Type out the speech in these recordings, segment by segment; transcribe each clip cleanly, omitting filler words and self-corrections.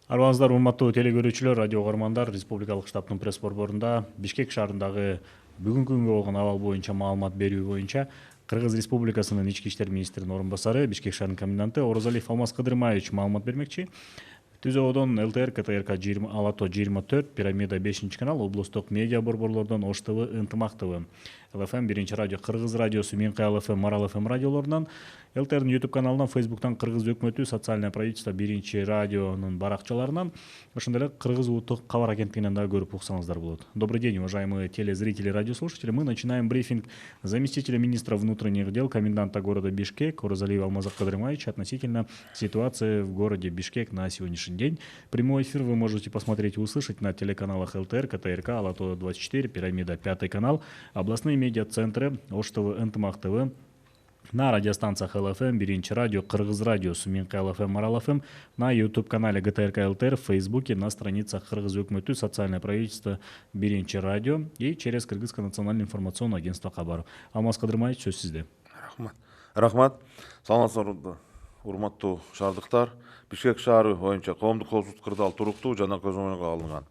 Арбаңыздар урматтуу теле көрүүчүлөр, радио угармандар, Республикалык штабтын пресс борборунда Бишкек шаарындагы бүгүнкү күнгө болгон абал боюнча маалымат берүү боюнча Кыргыз Республикасынын ички иштер министринин орун басары, Бишкек шаарынын коменданты Оразалиев Алмаз Кыдырмаевич маалымат бермекчи. ТЗОдон ЛТР, КТРК Алато 24, Пирамида 5 канал, облустук медиа борборлордон Ош ТВ, Ынтымак ТВ, ЛФМ 1 радио, Кыргыз радиосу, Минкай ЛФМ, Марал ФМ радиолорунан, ЛТРдин YouTube каналынан, Фейсбуктан Кыргыз өкмөтү, Социальное правительство 1 радионун баракчаларынан, ошондой эле Кыргыз улуттук кабар агенттигинен да көрүп уксаңыздар болот. Добрый день, уважаемые телезрители, радиослушатели. Мы начинаем брифинг заместителя министра внутренних дел, коменданта города Бишкек Оразалиева Алмаза Кыдырмаевича относительно ситуации в городе Бишкек на сегодняшний день. Прямой эфир вы можете посмотреть и услышать на телеканалах ЛТР, КТРК, Алато 24, Пирамида 5 канал, областные медиа-центры, Ош ТВ, Ынтымак ТВ, на радиостанциях ЛФМ, 1 радио, Кыргыз радиосу, Минкай ЛФМ, Марал ФМ, на YouTube-канале ГТРК ЛТР, в Фейсбуке, на страницах Кыргыз өкмөтү, Социальное правительство, 1 радио и через Кыргызское национальное информационное агентство Кабар. Алмаз Кыдырмаевич, сөз сизде. Рахмат. Саламатсыздарбы, урматтуу шаардыктар. Бишкек шаары боюнча коомдук коопсуздук кырдаал туруктуу жана көз моюнга алынган.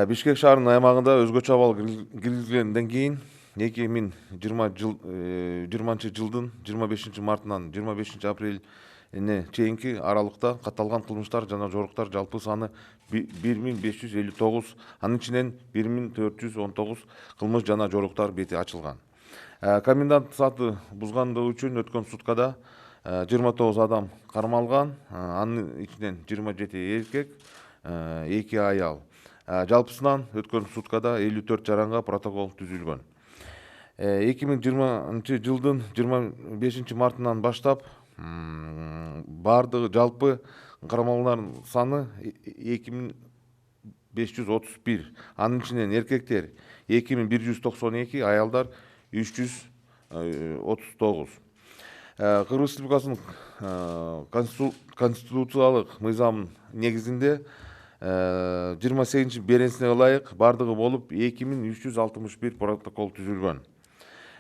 Бишкек шаарынын аймагында өзгөчө абал киргизилгенден кийин 2020 жылдын 25 мартынан 25 апрелине чейинки аралыкта катталган кылмыштар жана жоруктар жалпы саны 1559, анын ичинен 1419 кылмыш жана жоруктар бети ачылган. Комендант сааты бузгандыгы үчүн өткөн суткада 29 адам кармалган, анын ичинен 27 эркек, 2 аял. Жалпысынан өткөн суткада 54 жаранга протокол түзүлгөн. 2020 жылдын 25 мартынан баштап бардыгы жалпы кармалгандардын саны 2531, анын ичинен эркектер 2192, аялдар 339. Кыргыз Республикасынын конституциялык мыйзамынын негизинде 28 беренесине ылайык бардыгы болуп 2361 протокол түзүлгөн.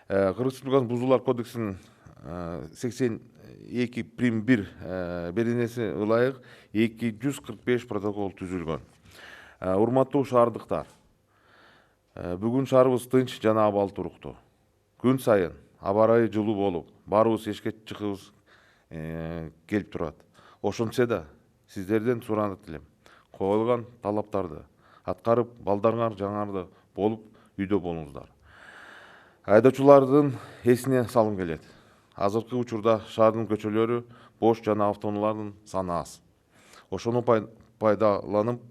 Кыргыз Республикасынын бузуулар кодексинин 82 прим 1 беренесине ылайык 245 протокол түзүлгөн. Урматтуу шаардыктар, бүгүн шаарыбыз тынч жана абал туруктуу. Күн сайын аба ырайы жылуу болуп, баарыбыз эшикке чыгыбыз келип турат. Ошентсе да сиздерден суранат элем. Коюлган талаптарды аткарып, балдарыңар жаңарды болуп, үйдө болуңуздар. Айдоочулардын эсине салым келет. Азыркы учурда шаардын көчөлөрү бош жана автоунаалардын саны аз. Ошону пайдаланып,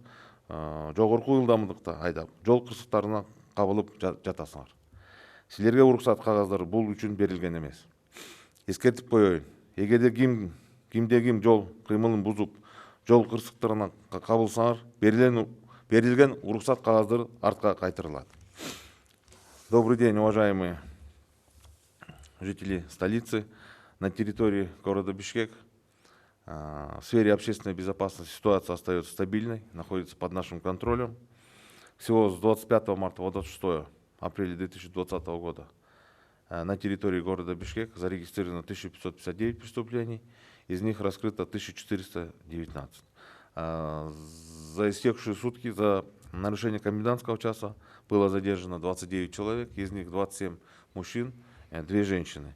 жогорку ылдамдыкта айдап, жол кырсыктарына кабылып жатасыңар. Силерге уруксат кагаздары бул үчүн берилген эмес. Эскертип коеюн, эгерде кимде ким жол кыймылын бузуп, жол кырсыктарына кабылсаңар, берилген уруксат кагаздары артка кайтарылат. Добрый день, уважаемые жители столицы. На территории города Бишкек в сфере общественной безопасности ситуация остается стабильной, находится под нашим контролем. Всего с 25 марта по 26 апреля 2020 года на территории города Бишкек зарегистрировано 1559 преступлений, из них раскрыто 1419. За истекшие сутки за нарушение комендантского часа было задержано 29 человек, из них 27 мужчин, 2 женщины.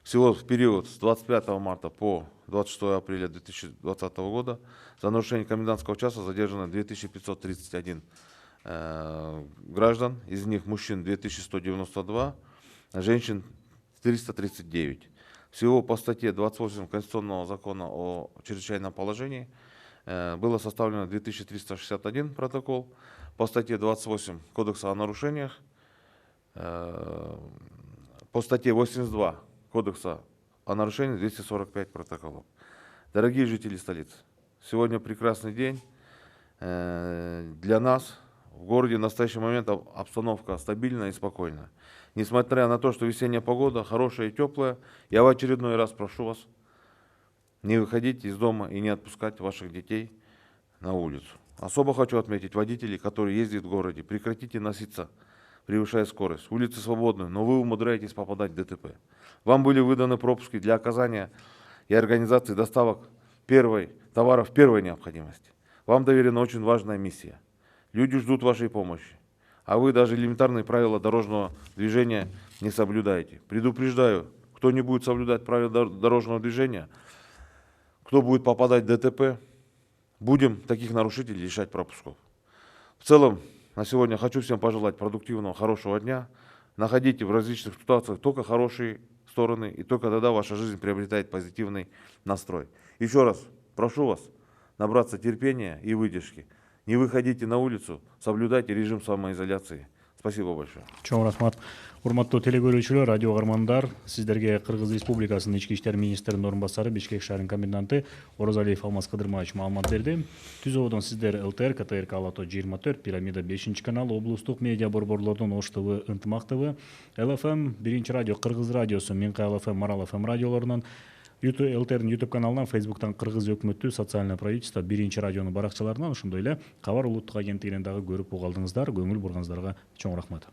Всего в период с 25 марта по 26 апреля 2020 года за нарушение комендантского часа задержано 2531 граждан, из них мужчин 2192, женщин 339. Всего по статье 28 Конституционного закона о чрезвычайном положении было составлено 2361 протокол, по статье 28 Кодекса о нарушениях, по статье 82 Кодекса о нарушении 245 протоколов. Дорогие жители столицы, сегодня прекрасный день для нас. В городе в настоящий момент обстановка стабильная и спокойная. Несмотря на то, что весенняя погода хорошая и теплая, я в очередной раз прошу вас не выходить из дома и не отпускать ваших детей на улицу. Особо хочу отметить водителей, которые ездят в городе. Прекратите носиться, превышая скорость. Улицы свободны, но вы умудряетесь попадать в ДТП. Вам были выданы пропуски для оказания и организации доставок первой товаров первой необходимости. Вам доверена очень важная миссия. Люди ждут вашей помощи, а вы даже элементарные правила дорожного движения не соблюдаете. Предупреждаю, кто не будет соблюдать правила дорожного движения, кто будет попадать в ДТП, будем таких нарушителей лишать пропусков. В целом, на сегодня хочу всем пожелать продуктивного, хорошего дня. Находите в различных ситуациях только хорошие стороны, и только тогда ваша жизнь приобретает позитивный настрой. Еще раз прошу вас набраться терпения и выдержки. Не выходите на улицу, соблюдайте режим самоизоляции. Спасибо большое. Чоң рахмат. Урматтуу телекөрүүчүлөр, радио каармандар, сиздерге Кыргыз Республикасынын ички иштер министринин орун басары, Бишкек шаарынын коменданты Орозалиев Алмаз Кыдырмаевич маалымат берди. Түзөөдөн сиздер ЛТР, КТРК Алато 24, Пирамида 5 канал, облустук медиа борборлордон Ош ТВ, Ынтымак ТВ, ЛФМ, 1 радио, Кыргыз радиосу, Минкай ЛФМ, Марал ФМ радиолорунан, ЛТРдин YouTube каналынан, Facebooктан Кыргыз өкмөттүү социальное правительство 1 радионун баракчаларынан, ошондой эле Кабар улуттук агенттигинен дагы көрүп угалдыңыздар. Көңүл бурганыңыздарга чоң рахмат.